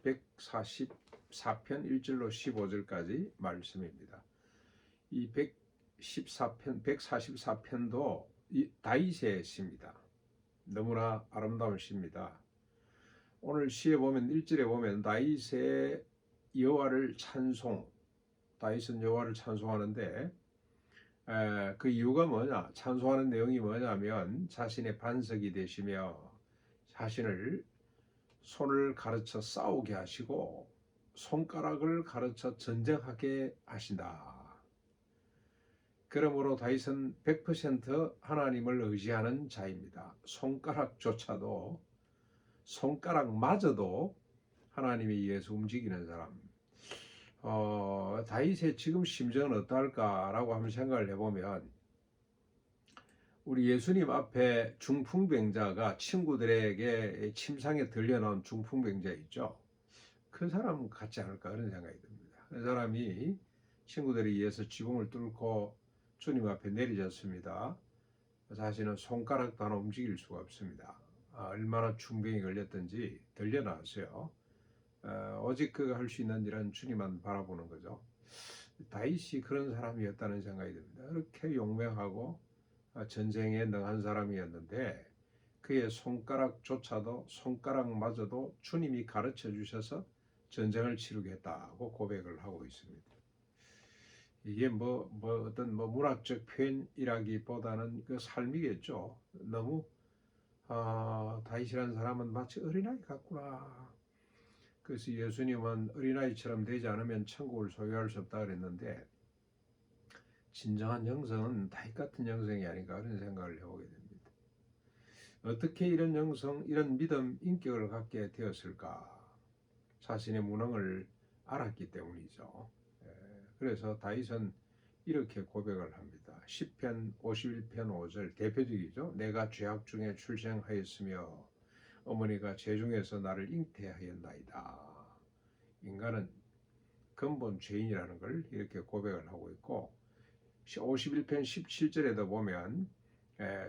144편 1절로 15절까지 말씀입니다. 이 144편도 다윗의 시입니다. 너무나 아름다운 시입니다. 오늘 시에 보면 1절에 보면 다윗은 여호와를 찬송하는데 그 이유가 뭐냐? 찬송하는 내용이 뭐냐면 자신의 반석이 되시며 자신을 손을 가르쳐 싸우게 하시고 손가락을 가르쳐 전쟁하게 하신다. 그러므로 다윗은 100% 하나님을 의지하는 자입니다. 손가락마저도 하나님에 의해서 움직이는 사람. 다윗의 지금 심정은 어떨까라고 한번 생각을 해보면, 우리 예수님 앞에 중풍병자가 친구들에게 침상에 들려놓은 중풍병자 있죠. 그 사람 같지 않을까 그런 생각이 듭니다. 그 사람이 친구들에 의해서 지붕을 뚫고 주님 앞에 내리졌습니다. 자신은 손가락도 하나 움직일 수가 없습니다. 얼마나 중병이 걸렸든지 들려나왔어요. 오직 그가 할 수 있는 일은 주님만 바라보는 거죠. 다윗이 그런 사람이었다는 생각이 듭니다. 그렇게 용맹하고 전쟁에 능한 사람이었는데 그의 손가락마저도 주님이 가르쳐 주셔서 전쟁을 치르겠다고 고백을 하고 있습니다. 이게 어떤 문학적 표현이라기보다는 그 삶이겠죠. 너무 다윗이라는 사람은 마치 어린아이 같구나. 그래서 예수님은 어린아이처럼 되지 않으면 천국을 소유할 수 없다 그랬는데, 진정한 영성은 다윗 같은 영성이 아닌가 그런 생각을 해보게 됩니다. 어떻게 이런 영성, 이런 믿음, 인격을 갖게 되었을까? 자신의 무능을 알았기 때문이죠. 그래서 다윗은 이렇게 고백을 합니다. 시편 51편 5절 대표적이죠. 내가 죄악 중에 출생하였으며 어머니가 죄중에서 나를 잉태하였나이다. 인간은 근본 죄인이라는 걸 이렇게 고백을 하고 있고, 51편 17절에도 보면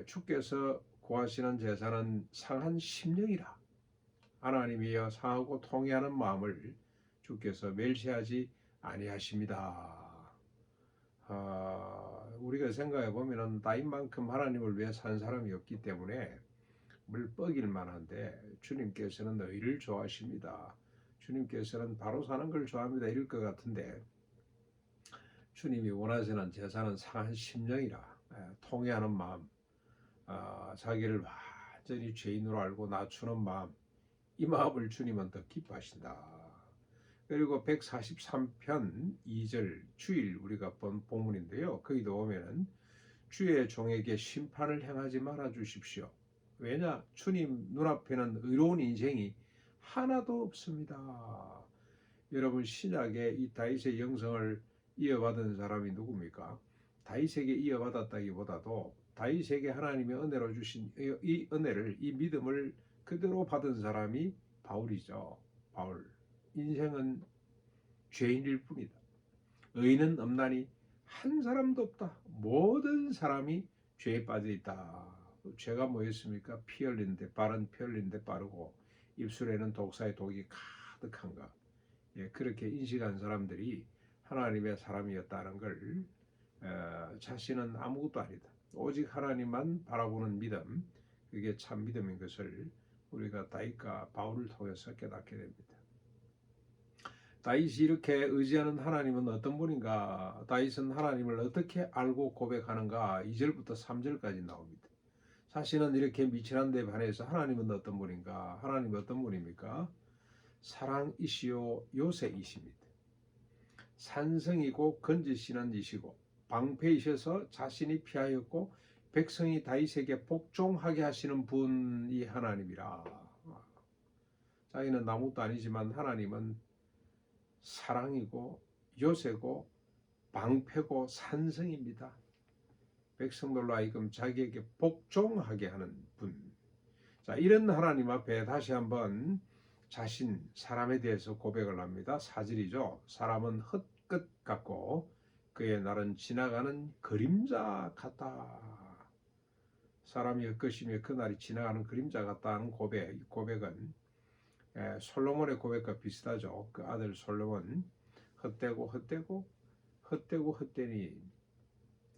주께서 구하시는 제사는 상한 심령이라. 하나님이여 상하고 통회하는 마음을 주께서 멸시하지 아니하십니다. 우리가 생각해 보면 다윗만큼 하나님을 위해 산 사람이 없기 때문에 물뻑일 만한데, 주님께서는 의를 좋아하십니다. 주님께서는 바로 사는 걸 좋아합니다. 이럴 것 같은데, 주님이 원하시는 제사는 상한 심령이라, 통회하는 마음, 자기를 완전히 죄인으로 알고 낮추는 마음, 이 마음을 주님은 더 기뻐하신다. 그리고 143편 2절 주일 우리가 본 본문인데요. 거기도 보면은 주의 종에게 심판을 행하지 말아 주십시오. 왜냐? 주님 눈앞에는 의로운 인생이 하나도 없습니다. 여러분, 신약에 이 다윗의 영성을 이어받은 사람이 누굽니까? 다윗에게 이어받았다기보다도 다윗에게 하나님의 은혜로 주신 이 은혜를, 이 믿음을 그대로 받은 사람이 바울이죠. 바울. 인생은 죄인일 뿐이다. 의인은 없나니 한 사람도 없다. 모든 사람이 죄에 빠져 있다. 죄가 뭐였습니까? 피 흘리는데 빠른, 피 흘리는데 빠르고 입술에는 독사의 독이 가득한가. 그렇게 인식한 사람들이 하나님의 사람이었다는 걸, 자신은 아무것도 아니다. 오직 하나님만 바라보는 믿음, 그게 참 믿음인 것을 우리가 다윗과 바울을 통해서 깨닫게 됩니다. 다윗이 이렇게 의지하는 하나님은 어떤 분인가? 다윗은 하나님을 어떻게 알고 고백하는가? 2절부터 3절까지 나옵니다. 자신은 이렇게 미친한 데 반해서 하나님은 어떤 분인가? 하나님은 어떤 분입니까? 사랑이시요 요새이십니다. 산성이고 건지시는 이시고 방패이셔서 자신이 피하였고 백성이 다윗에게 복종하게 하시는 분이 하나님이라. 자기는 아무것도 아니지만 하나님은 사랑이고 요새고 방패고 산성입니다. 백성들로 하여금 자기에게 복종하게 하는 분. 자, 이런 하나님 앞에 다시 한번 사람에 대해서 고백을 합니다. 4절이죠. 사람은 헛것 같고 그의 날은 지나가는 그림자 같다. 사람이 헛것이며 그 날이 지나가는 그림자 같다는 고백은 솔로몬의 고백과 비슷하죠. 그 아들 솔로몬 헛되고 헛되고 헛되고 헛되니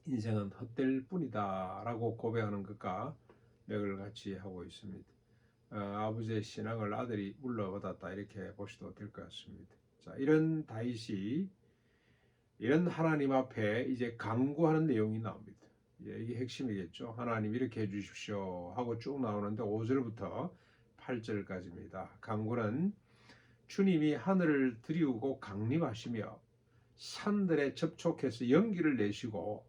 인생은 헛될 뿐이다 라고 고백하는 것과 맥을 같이 하고 있습니다. 아버지의 신앙을 아들이 물러받았다 이렇게 보셔도 될 것 같습니다. 자, 이런 다윗이 이런 하나님 앞에 이제 간구하는 내용이 나옵니다. 이게 핵심이겠죠. 하나님 이렇게 해주십시오 하고 쭉 나오는데 5절부터 8절까지입니다. 간구는 주님이 하늘을 들이우고 강림하시며 산들에 접촉해서 연기를 내시고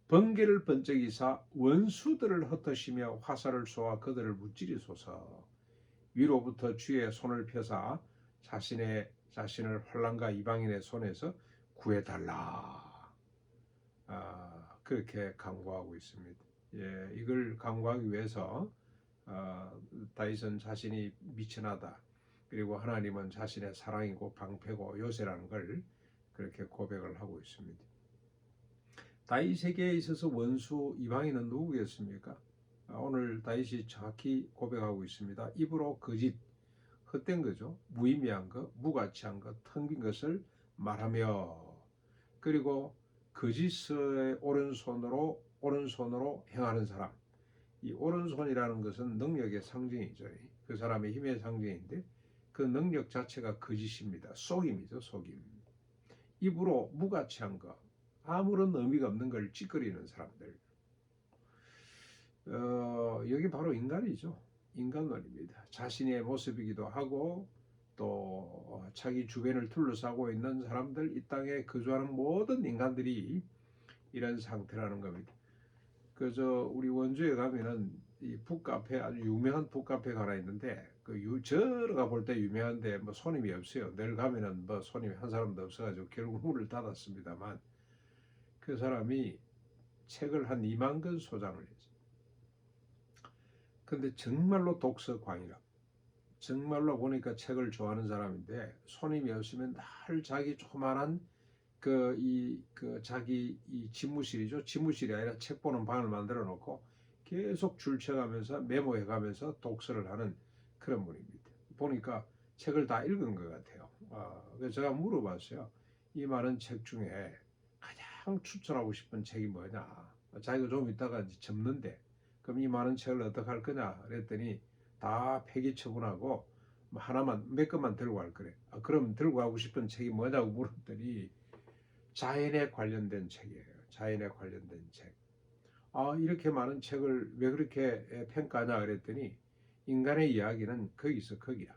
번개를 번쩍이사 원수들을 흩으시며 화살을 쏘아 그들을 무찌르소서. 위로부터 주의 손을 펴사 자신을 환난과 이방인의 손에서 구해달라. 그렇게 간구하고 있습니다. 이걸 간구하기 위해서 다윗은 자신이 미천하다. 그리고 하나님은 자신의 사랑이고 방패고 요새라는 걸 그렇게 고백을 하고 있습니다. 다윗에게 있어서 원수 이방인은 누구겠습니까? 오늘 다윗이 정확히 고백하고 있습니다. 입으로 거짓, 헛된 거죠. 무의미한 것, 무가치한 것, 텅 빈 것을 말하며 그리고 거짓의 오른손으로 행하는 사람. 이 오른손이라는 것은 능력의 상징이죠. 그 사람의 힘의 상징인데 그 능력 자체가 거짓입니다. 속임이죠. 속임. 입으로 무가치한 것, 아무런 의미가 없는 걸 찌꺼리는 사람들. 여기 바로 인간이죠. 인간론입니다. 자신의 모습이기도 하고 또 자기 주변을 둘러싸고 있는 사람들, 이 땅에 거주하는 모든 인간들이 이런 상태라는 겁니다. 우리 원주에 가면은 이 북카페, 아주 유명한 북카페가 하나 있는데 저가 볼 때 유명한데 뭐 손님이 없어요. 내일 가면은 뭐 손님이 한 사람도 없어가지고 결국 문을 닫았습니다만 그 사람이 책을 한 2만 권 소장을 했어요. 근데 정말로 독서광이라. 정말로 보니까 책을 좋아하는 사람인데 손님이 없으면 늘 자기 조그만한 자기 이 집무실이죠. 집무실이 아니라 책 보는 방을 만들어 놓고 계속 줄쳐가면서 메모해가면서 독서를 하는 그런 분입니다. 보니까 책을 다 읽은 것 같아요. 그래서 제가 물어봤어요. 이 많은 책 중에 가장 추천하고 싶은 책이 뭐냐? 자기가 좀 이따가 이제 접는데 그럼 이 많은 책을 어떻게 할 거냐? 그랬더니 다 폐기 처분하고 하나만 몇 권만 들고 갈 거래. 그럼 들고 가고 싶은 책이 뭐냐고 물었더니 자연에 관련된 책이에요. 자연에 관련된 책. 이렇게 많은 책을 왜 그렇게 평가하냐 그랬더니 인간의 이야기는 거기서 거기야.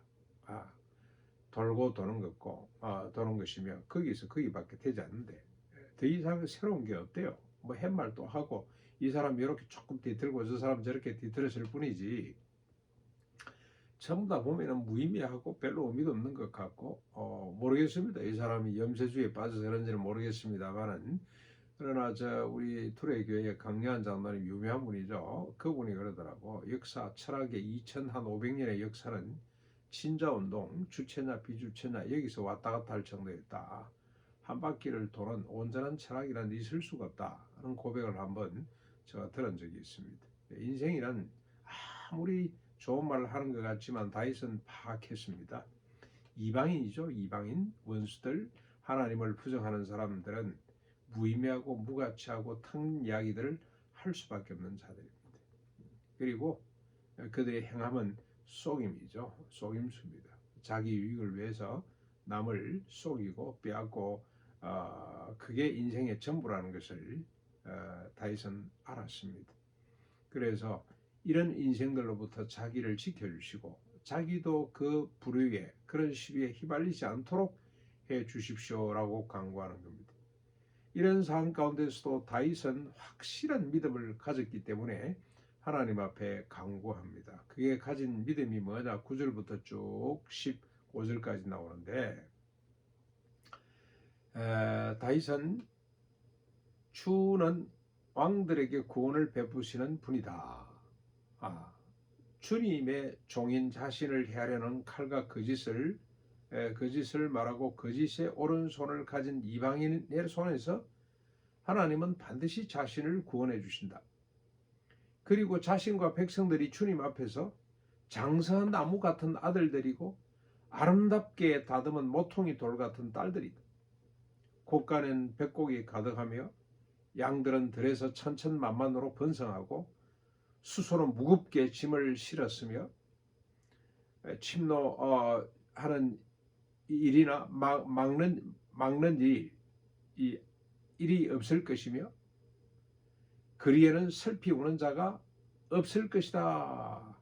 돌고 도는 것고 도는 것이며 거기서 거기밖에 되지 않는데 더 이상 새로운 게 없대요. 뭐 햇말도 하고 이 사람 이렇게 조금 뒤틀고 저 사람 저렇게 뒤틀었을 뿐이지 전부 다 보면은 무의미하고 별로 의미도 없는 것 같고 모르겠습니다. 이 사람이 염세주의에 빠져서 그런지는 모르겠습니다만은 그러나 우리 투레교회 강려한 장로님 유명한 분이죠. 그분이 그러더라고. 역사 철학의 2500년의 역사는 친자운동 주체냐 비주체냐 여기서 왔다 갔다 할 정도였다. 한 바퀴를 도는 온전한 철학이란 있을 수가 없다 하는 고백을 한번 제가 들은 적이 있습니다. 인생이란 아무리 좋은 말을 하는 것 같지만 다윗은 파악했습니다. 이방인이죠. 이방인 원수들, 하나님을 부정하는 사람들은 무의미하고 무가치하고 텅 이야기들을 할 수밖에 없는 자들입니다. 그리고 그들의 행함은 속임이죠. 속임수입니다. 자기 유익을 위해서 남을 속이고 빼앗고 그게 인생의 전부라는 것을 다윗은 알았습니다. 그래서 이런 인생들로부터 자기를 지켜주시고 자기도 그 불의에 그런 시비에 휘말리지 않도록 해 주십시오라고 간구하는 겁니다. 이런 상황 가운데서도 다윗은 확실한 믿음을 가졌기 때문에 하나님 앞에 간구합니다. 그게 가진 믿음이 뭐냐? 9절부터 쭉 15절까지 나오는데 다윗은 주는 왕들에게 구원을 베푸시는 분이다. 주님의 종인 자신을 해하려는 칼과 거짓을 말하고 거짓의 오른손을 가진 이방인의 손에서 하나님은 반드시 자신을 구원해 주신다. 그리고 자신과 백성들이 주님 앞에서 장성한 나무 같은 아들들이고 아름답게 다듬은 모퉁이 돌 같은 딸들이다. 곶간엔 백곡이 가득하며 양들은 들에서 천천만만으로 번성하고 수소는 무겁게 짐을 실었으며 침노하는 일이나 막는 일이 없을 것이며 거리에는 슬피 우는 자가 없을 것이다.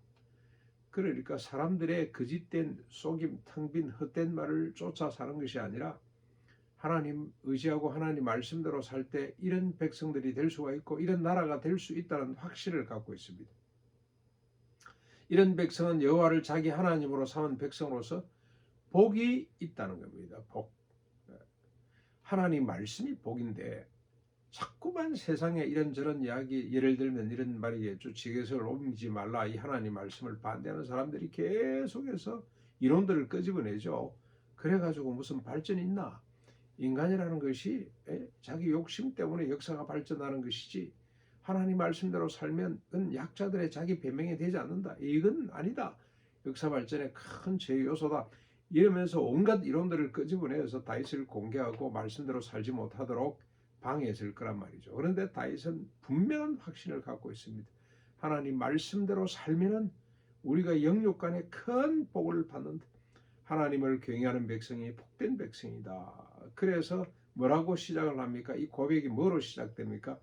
그러니까 사람들의 거짓된 속임 텅 빈 헛된 말을 쫓아 사는 것이 아니라 하나님 의지하고 하나님 말씀대로 살 때 이런 백성들이 될 수가 있고 이런 나라가 될 수 있다는 확신을 갖고 있습니다. 이런 백성은 여호와를 자기 하나님으로 삼은 백성으로서 복이 있다는 겁니다. 복. 하나님 말씀이 복인데 자꾸만 세상에 이런저런 이야기, 예를 들면 이런 말이겠죠. 지게석을 옮기지 말라, 이 하나님 말씀을 반대하는 사람들이 계속해서 이론들을 끄집어내죠. 그래가지고 무슨 발전이 있나? 인간이라는 것이 자기 욕심 때문에 역사가 발전하는 것이지 하나님 말씀대로 살면 그건 약자들의 자기 변명이 되지 않는다. 이건 아니다. 역사 발전의 큰 제요소다. 이러면서 온갖 이론들을 끄집어내서 다윗을 공개하고 말씀대로 살지 못하도록 방해했을 거란 말이죠. 그런데 다윗은 분명한 확신을 갖고 있습니다. 하나님 말씀대로 살면은 우리가 영육 간에 큰 복을 받는다. 하나님을 경외하는 백성이 복된 백성이다. 그래서 뭐라고 시작을 합니까? 이 고백이 뭐로 시작됩니까?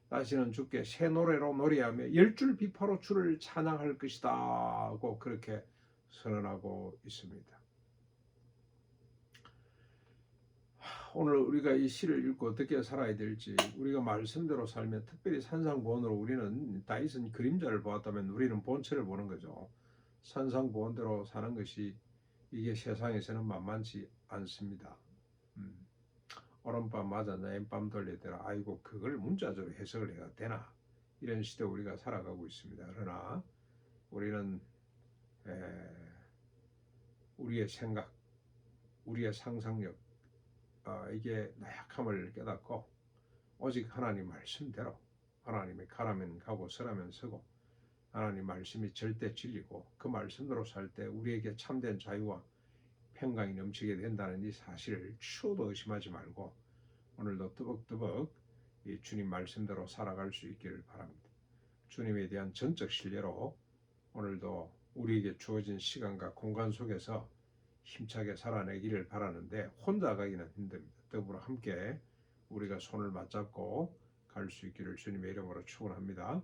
다시는 주께 새 노래로 노래하며 열줄 비파로 주를 찬양할 것이다 하고 그렇게 선언하고 있습니다. 오늘 우리가 이 시를 읽고 어떻게 살아야 될지, 우리가 말씀대로 살면, 특별히 산상보원으로 우리는 다윗은 그림자를 보았다면 우리는 본체를 보는 거죠. 산상보원대로 사는 것이 이게 세상에서는 만만치 않습니다. 오른밤 맞아 나인밤 돌리더라. 아이고 그걸 문자적으로 해석을 해야 되나? 이런 시대 우리가 살아가고 있습니다. 그러나 우리는 우리의 생각, 우리의 상상력, 이게 나약함을 깨닫고 오직 하나님 말씀대로, 하나님이 가라면 가고 서라면 서고 하나님 말씀이 절대 진리고 그 말씀대로 살 때 우리에게 참된 자유와 평강이 넘치게 된다는 이 사실을 추호도 의심하지 말고 오늘도 뜨벅뜨벅 이 주님 말씀대로 살아갈 수 있기를 바랍니다. 주님에 대한 전적 신뢰로 오늘도 우리에게 주어진 시간과 공간 속에서 힘차게 살아내기를 바라는데 혼자 가기는 힘듭니다. 더불어 함께 우리가 손을 맞잡고 갈 수 있기를 주님의 이름으로 축원합니다.